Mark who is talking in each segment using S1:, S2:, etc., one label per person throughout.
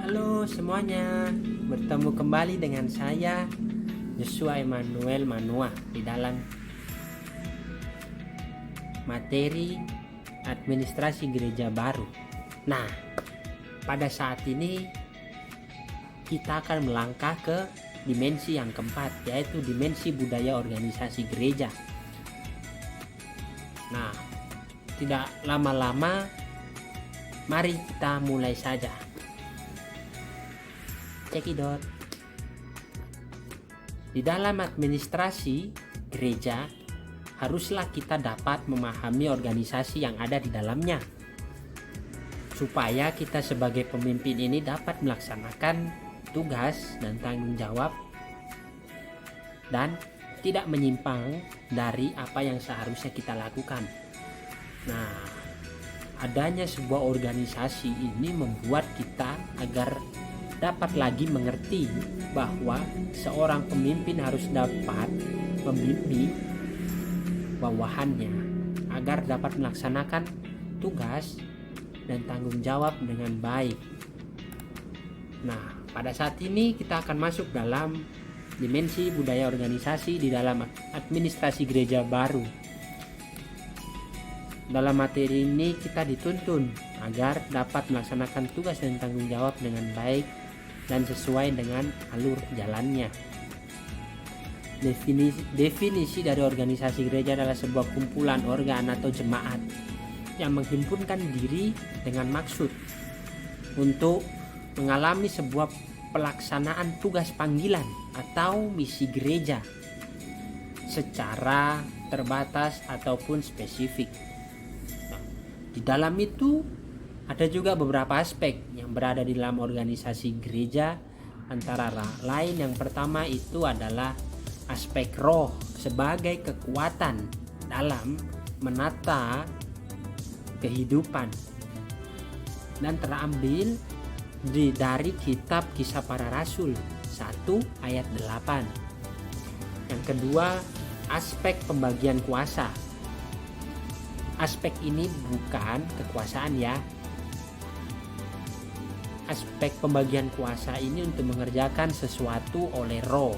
S1: Halo semuanya, bertemu kembali dengan saya Joshua Emmanuel Manua di dalam materi administrasi gereja baru. Nah, pada saat ini kita akan melangkah ke dimensi yang keempat, yaitu dimensi budaya organisasi gereja. Nah, tidak lama-lama, mari kita mulai saja. Cekidot. Di dalam administrasi gereja, haruslah kita dapat memahami organisasi yang ada di dalamnya, supaya kita sebagai pemimpin ini dapat melaksanakan tugas dan tanggung jawab dan tidak menyimpang dari apa yang seharusnya kita lakukan. Nah, adanya sebuah organisasi ini membuat kita agar dapat lagi mengerti bahwa seorang pemimpin harus dapat membimbing bawahannya agar dapat melaksanakan tugas dan tanggung jawab dengan baik. Nah, pada saat ini kita akan masuk dalam dimensi budaya organisasi di dalam administrasi gereja baru. Dalam materi ini kita dituntun agar dapat melaksanakan tugas dan tanggung jawab dengan baik dan sesuai dengan alur jalannya. Definisi dari organisasi gereja adalah sebuah kumpulan organ atau jemaat yang menghimpunkan diri dengan maksud untuk mengalami sebuah pelaksanaan tugas panggilan atau misi gereja secara terbatas ataupun spesifik. Di dalam itu ada juga beberapa aspek yang berada di dalam organisasi gereja, antara lain yang pertama itu adalah aspek roh sebagai kekuatan dalam menata kehidupan dan terambil dari kitab Kisah Para Rasul 1 ayat 8. Yang kedua, aspek pembagian kuasa. Aspek ini bukan kekuasaan ya. Aspek pembagian kuasa ini untuk mengerjakan sesuatu oleh roh,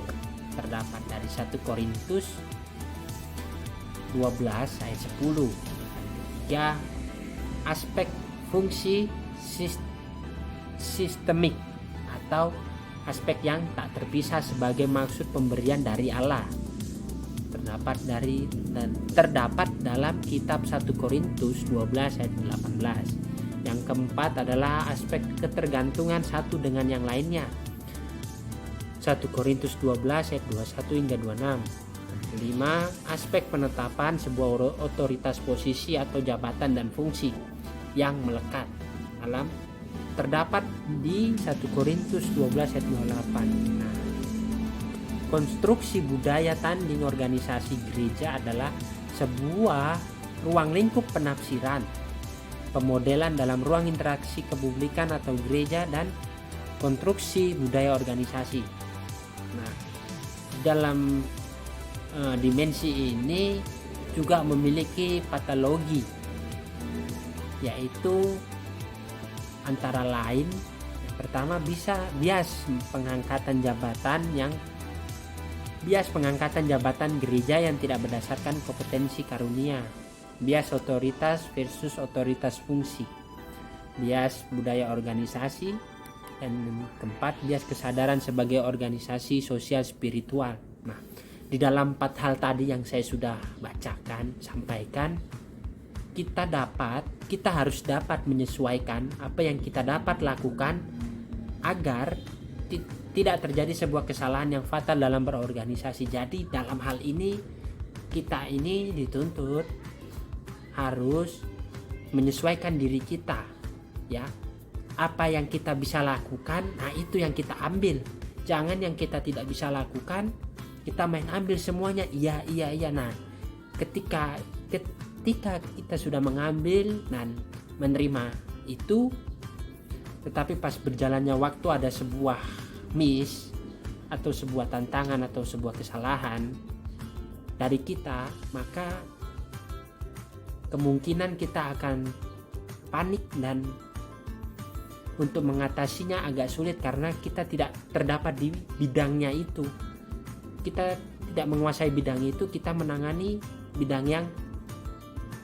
S1: terdapat dari 1 Korintus 12 ayat 10. Ya, aspek fungsi sistemik atau aspek yang tak terpisah sebagai maksud pemberian dari Allah, terdapat dalam kitab 1 Korintus 12 ayat 18. Yang keempat adalah aspek ketergantungan satu dengan yang lainnya. 1 Korintus 12 ayat 21 hingga 26. Kelima, aspek penetapan sebuah otoritas posisi atau jabatan dan fungsi yang melekat terdapat di 1 Korintus 12 ayat 28. Nah, konstruksi budaya tanding organisasi gereja adalah sebuah ruang lingkup penafsiran, pemodelan dalam ruang interaksi kepublikan atau gereja, dan konstruksi budaya organisasi. Nah, dalam dimensi ini juga memiliki patologi, yaitu antara lain yang pertama bias pengangkatan jabatan gereja yang tidak berdasarkan kompetensi karunia, bias otoritas versus otoritas fungsi, bias budaya organisasi, dan keempat, bias kesadaran sebagai organisasi sosial spiritual. Nah, di dalam 4 hal tadi yang saya sudah sampaikan, kita harus dapat menyesuaikan apa yang kita dapat lakukan agar tidak terjadi sebuah kesalahan yang fatal dalam berorganisasi. Jadi dalam hal ini kita ini dituntut harus menyesuaikan diri kita, ya. Apa yang kita bisa lakukan, nah itu yang kita ambil. Jangan yang kita tidak bisa lakukan kita main ambil semuanya, iya. Nah, ketika kita sudah mengambil dan menerima itu, tetapi pas berjalannya waktu ada sebuah miss atau sebuah tantangan atau sebuah kesalahan dari kita, maka kemungkinan kita akan panik dan untuk mengatasinya agak sulit karena kita tidak terdapat di bidangnya itu. Kita tidak menguasai bidang itu, kita menangani bidang yang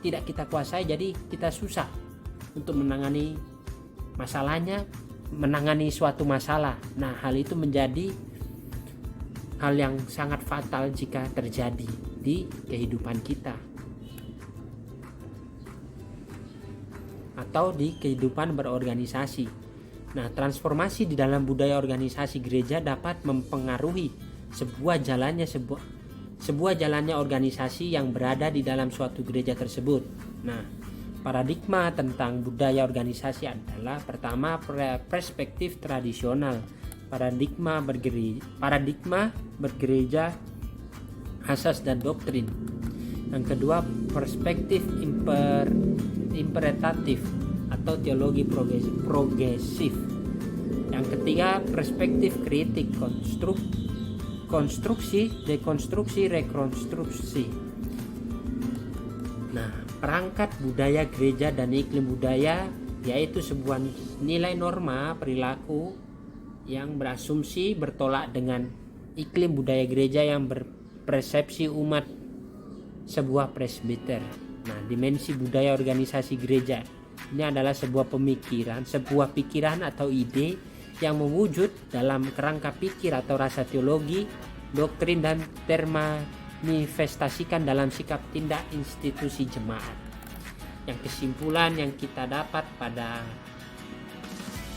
S1: tidak kita kuasai, jadi kita susah untuk menangani masalahnya, menangani suatu masalah. Nah, hal itu menjadi hal yang sangat fatal jika terjadi di kehidupan kita atau di kehidupan berorganisasi. Nah, transformasi di dalam budaya organisasi gereja dapat mempengaruhi sebuah jalannya organisasi yang berada di dalam suatu gereja tersebut. Nah, paradigma tentang budaya organisasi adalah pertama, perspektif tradisional, paradigma bergereja, asas dan doktrin. Yang kedua, perspektif imperatif atau teologi progresif. Yang ketiga, perspektif kritik, konstruksi, dekonstruksi, rekonstruksi. Nah, perangkat budaya gereja dan iklim budaya yaitu sebuah nilai norma perilaku yang berasumsi bertolak dengan iklim budaya gereja yang berpersepsi umat sebuah presbiter. Nah, dimensi budaya organisasi gereja ini adalah sebuah pikiran atau ide yang mewujud dalam kerangka pikir atau rasa teologi, doktrin dan termanifestasikan dalam sikap tindak institusi jemaat. Yang kesimpulan yang kita dapat pada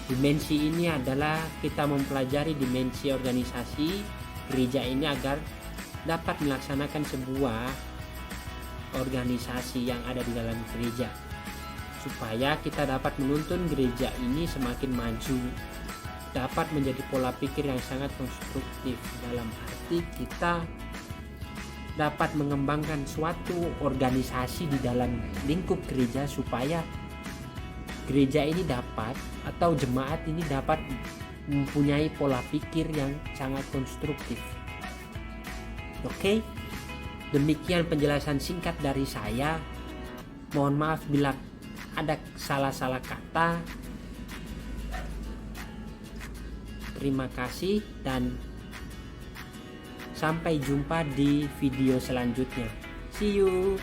S1: dimensi ini adalah kita mempelajari dimensi organisasi gereja ini agar dapat melaksanakan sebuah organisasi yang ada di dalam gereja, supaya kita dapat menuntun gereja ini semakin maju, dapat menjadi pola pikir yang sangat konstruktif, dalam arti kita dapat mengembangkan suatu organisasi di dalam lingkup gereja supaya gereja ini dapat atau jemaat ini dapat mempunyai pola pikir yang sangat konstruktif. Oke, demikian penjelasan singkat dari saya. Mohon maaf bila ada salah-salah kata. Terima kasih dan sampai jumpa di video selanjutnya. See you.